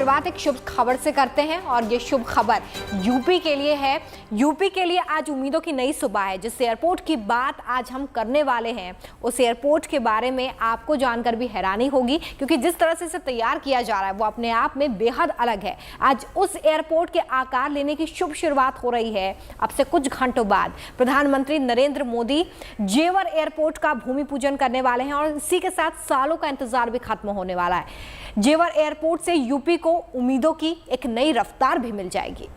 शुरुआत एक शुभ खबर से करते हैं और ये शुभ खबर यूपी के लिए है। यूपी के लिए आज उम्मीदों की नई सुबह है। जिस एयरपोर्ट की बात आज हम करने वाले हैं उस एयरपोर्ट के बारे में आपको जानकर भी हैरानी होगी, क्योंकि जिस तरह से इसे तैयार किया जा रहा है वो अपने आप में बेहद अलग है। आज उस एयरपोर्ट के आकार लेने की शुभ शुरुआत हो रही है। अब से कुछ घंटों बाद प्रधानमंत्री नरेंद्र मोदी जेवर एयरपोर्ट का भूमि पूजन करने वाले हैं और इसी के साथ सालों का इंतजार भी खत्म होने वाला है। जेवर एयरपोर्ट से यूपी को उम्मीदों की एक नई रफ्तार भी मिल जाएगी।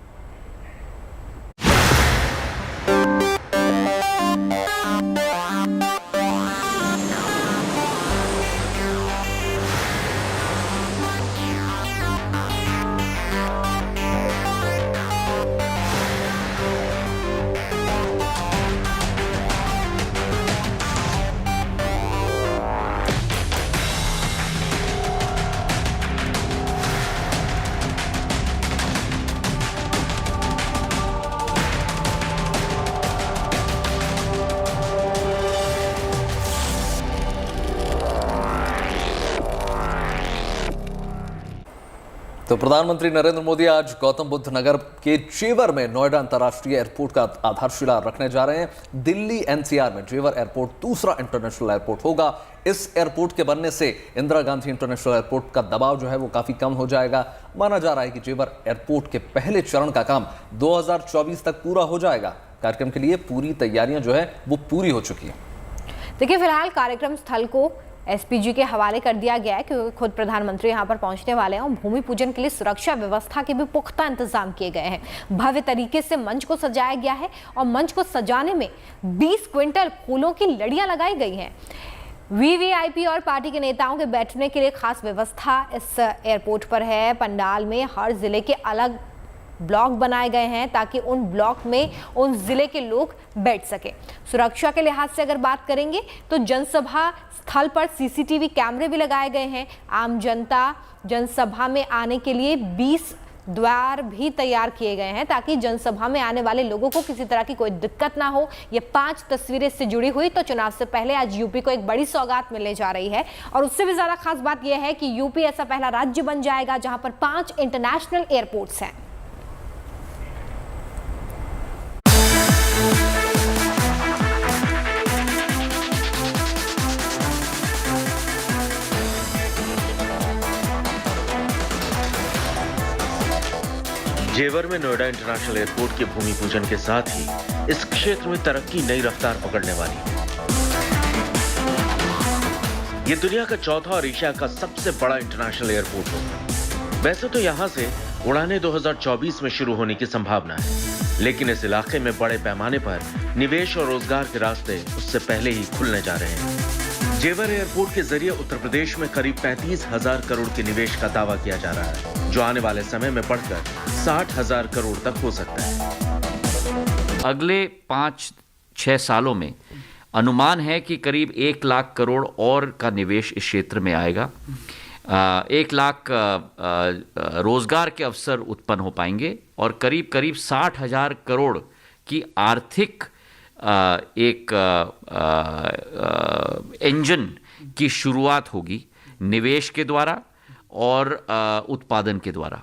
तो प्रधानमंत्री नरेंद्र मोदी आज गौतम बुद्ध नगर के जेवर में नोएडा अंतर्राष्ट्रीय एयरपोर्ट का आधारशिला रखने जा रहे हैं। दिल्ली एनसीआर में जेवर एयरपोर्ट दूसरा इंटरनेशनल एयरपोर्ट होगा। इस एयरपोर्ट के बनने से इंदिरा गांधी इंटरनेशनल एयरपोर्ट का दबाव जो है वो काफी कम हो जाएगा। माना जा रहा है कि जेवर एयरपोर्ट के पहले चरण का काम 2024 तक पूरा हो जाएगा। कार्यक्रम के लिए पूरी तैयारियां जो है वो पूरी हो चुकी है। देखिए, फिलहाल कार्यक्रम स्थल को एसपीजी के हवाले कर दिया गया है, क्योंकि खुद प्रधानमंत्री यहां पर पहुंचने वाले हैं और भूमि पूजन के लिए सुरक्षा व्यवस्था के भी पुख्ता इंतजाम किए गए हैं। भव्य तरीके से मंच को सजाया गया है और मंच को सजाने में 20 क्विंटल फूलों की लड़ियां लगाई गई हैं। वीवीआईपी और पार्टी के नेताओं के बैठने के लिए खास व्यवस्था इस एयरपोर्ट पर है। पंडाल में हर जिले के अलग ब्लॉक बनाए गए हैं ताकि उन ब्लॉक में उन जिले के लोग बैठ सके। सुरक्षा के लिहाज से अगर बात करेंगे तो जनसभा स्थल पर सीसीटीवी कैमरे भी लगाए गए हैं। आम जनता जनसभा में आने के लिए 20 द्वार भी तैयार किए गए हैं ताकि जनसभा में आने वाले लोगों को किसी तरह की कोई दिक्कत ना हो। ये 5 तस्वीरें इससे जुड़ी हुई तो चुनाव से पहले आज यूपी को एक बड़ी सौगात मिलने जा रही है। और उससे भी ज्यादा खास बात यह है कि यूपी ऐसा पहला राज्य बन जाएगा जहां पर 5 इंटरनेशनल एयरपोर्ट्स हैं। जेवर में नोएडा इंटरनेशनल एयरपोर्ट के भूमि पूजन के साथ ही इस क्षेत्र में तरक्की नई रफ्तार पकड़ने वाली है। यह दुनिया का चौथा और एशिया का सबसे बड़ा इंटरनेशनल एयरपोर्ट होगा। वैसे तो यहां से उड़ानें 2024 में शुरू होने की संभावना है, लेकिन इस इलाके में बड़े पैमाने पर निवेश और रोजगार के रास्ते उससे पहले ही खुलने जा रहे हैं। जेवर एयरपोर्ट के जरिए उत्तर प्रदेश में करीब 35,000 करोड़ के निवेश का दावा किया जा रहा है, जो आने वाले समय में बढ़कर 60,000 करोड़ तक हो सकता है। अगले 5-6 सालों में अनुमान है कि करीब 1 लाख करोड़ और का निवेश इस क्षेत्र में आएगा। 1 लाख रोजगार के अवसर उत्पन्न हो पाएंगे और करीब 60,000 करोड़ की आर्थिक एक इंजन की शुरुआत होगी निवेश के द्वारा और उत्पादन के द्वारा।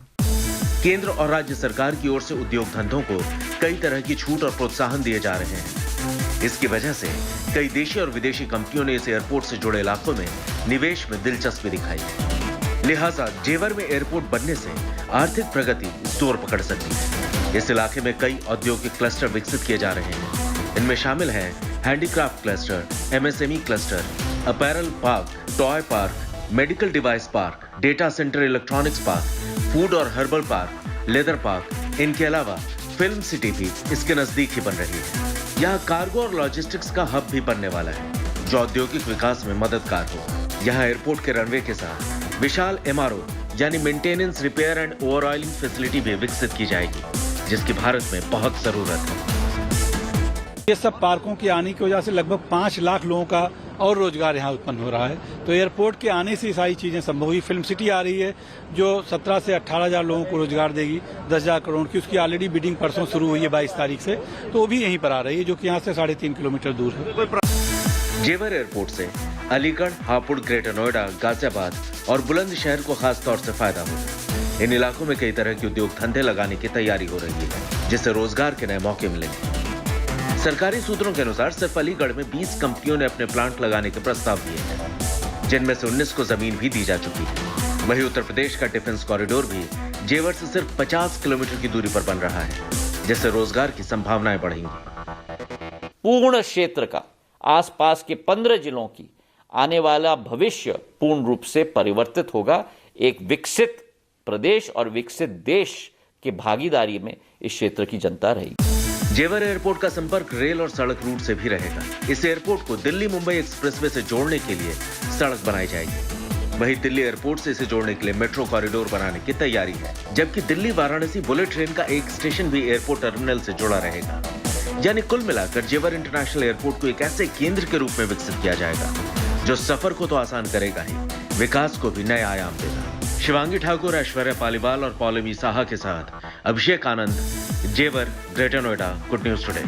केंद्र और राज्य सरकार की ओर से उद्योग धंधों को कई तरह की छूट और प्रोत्साहन दिए जा रहे हैं। इसकी वजह से कई देशी और विदेशी कंपनियों ने इस एयरपोर्ट से जुड़े इलाकों में निवेश में दिलचस्पी दिखाई है। लिहाजा जेवर में एयरपोर्ट बनने से आर्थिक प्रगति जोर पकड़ सकती है। इस इलाके में कई औद्योगिक क्लस्टर विकसित किए जा रहे हैं। इनमें शामिल हैं handicraft cluster, MSME cluster, apparel park, toy park, medical device park, data centre, electronics park, food और हर्बल पार्क, लेदर पार्क। इनके अलावा फिल्म सिटी भी इसके नजदीक ही बन रही है। यहाँ कार्गो और लॉजिस्टिक्स का हब भी बनने वाला है, जो औद्योगिक विकास में मददगार होगा। यहाँ एयरपोर्ट के रनवे के साथ विशाल एमआरओ यानी मेंटेनेंस, रिपेयर एंड ओवरऑयलिंग फैसिलिटी भी विकसित की जाएगी, जिसकी भारत में बहुत जरूरत है। ये सब पार्कों के आने की वजह से लगभग 5 लाख लोगों का और रोजगार यहाँ उत्पन्न हो रहा है। तो एयरपोर्ट के आने से सारी चीजें संभव हुई। फिल्म सिटी आ रही है जो 17 से 18,000 लोगों को रोजगार देगी, 10,000 करोड़ की। उसकी ऑलरेडी बिडिंग परसों शुरू हुई है 22 तारीख से, तो वो भी यहीं पर आ रही है, जो कि यहाँ से 3.5 किलोमीटर दूर है। जेवर एयरपोर्ट से अलीगढ़, हापुड़, ग्रेटर नोएडा, गाजियाबाद और बुलंदशहर को खास तौर से फायदा होगा। इन इलाकों में कई तरह के उद्योग धंधे लगाने की तैयारी हो रही है, जिससे रोजगार के नए मौके मिलेंगे। सरकारी सूत्रों के अनुसार सिर्फ अलीगढ़ में 20 कंपनियों ने अपने प्लांट लगाने के प्रस्ताव दिए हैं, जिनमें से 19 को जमीन भी दी जा चुकी है। वहीं उत्तर प्रदेश का डिफेंस कॉरिडोर भी जेवर से सिर्फ 50 किलोमीटर की दूरी पर बन रहा है, जिससे रोजगार की संभावनाएं बढ़ेंगी। पूर्ण क्षेत्र का आसपास के 15 जिलों की आने वाला भविष्य पूर्ण रूप से परिवर्तित होगा। एक विकसित प्रदेश और विकसित देश की भागीदारी में इस क्षेत्र की जनता रहेगी। जेवर एयरपोर्ट का संपर्क रेल और सड़क रूट से भी रहेगा। इस एयरपोर्ट को दिल्ली मुंबई एक्सप्रेसवे से जोड़ने के लिए सड़क बनाई जाएगी। वहीं दिल्ली एयरपोर्ट से इसे जोड़ने के लिए मेट्रो कॉरिडोर बनाने की तैयारी है, जबकि दिल्ली वाराणसी बुलेट ट्रेन का एक स्टेशन भी एयरपोर्ट टर्मिनल से जुड़ा रहेगा। यानी कुल मिलाकर जेवर इंटरनेशनल एयरपोर्ट को एक ऐसे केंद्र के रूप में विकसित किया जाएगा जो सफर को तो आसान करेगा ही, विकास को भी नए आयाम देगा। शिवांगी ठाकुर, ऐश्वर्या पालीवाल और पौलमी साहा के साथ अभिषेक आनंद, जेवर, greater Noida, good news today.